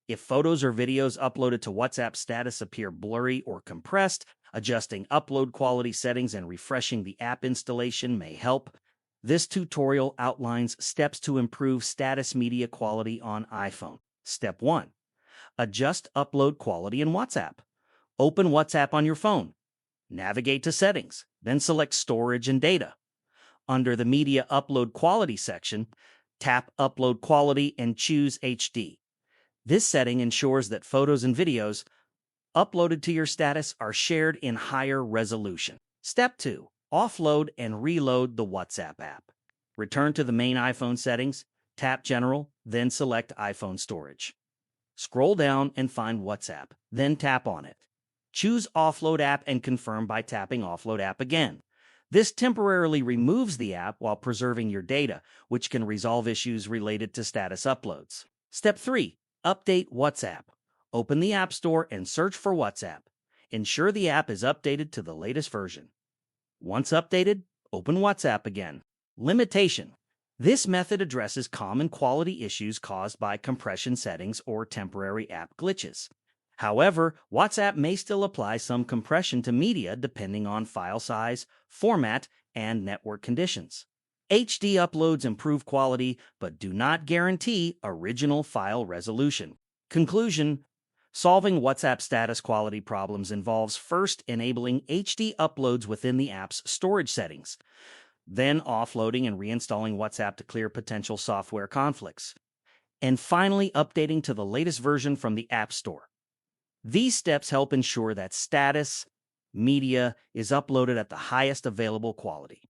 If photos or videos uploaded to WhatsApp status appear blurry or compressed, adjusting upload quality settings and refreshing the app installation may help. This tutorial outlines steps to improve status media quality on iPhone. Step 1. Adjust upload quality in WhatsApp. Open WhatsApp on your phone. Navigate to Settings, then select Storage and Data. Under the Media Upload Quality section, tap Upload Quality and choose HD. This setting ensures that photos and videos uploaded to your status are shared in higher resolution. Step 2. Offload and reload the WhatsApp app. Return to the main iPhone settings, tap General, then select iPhone Storage. Scroll down and find WhatsApp, then tap on it. Choose Offload App and confirm by tapping Offload App again. This temporarily removes the app while preserving your data, which can resolve issues related to status uploads. Step 3. Update WhatsApp. Open the App Store and search for WhatsApp. Ensure the app is updated to the latest version. Once updated, open WhatsApp again. Limitation. This method addresses common quality issues caused by compression settings or temporary app glitches. However, WhatsApp may still apply some compression to media depending on file size, format, and network conditions. HD uploads improve quality but do not guarantee original file resolution. Conclusion: solving WhatsApp status quality problems involves first enabling HD uploads within the app's storage settings, then offloading and reinstalling WhatsApp to clear potential software conflicts, and finally updating to the latest version from the App Store. These steps help ensure that status media is uploaded at the highest available quality.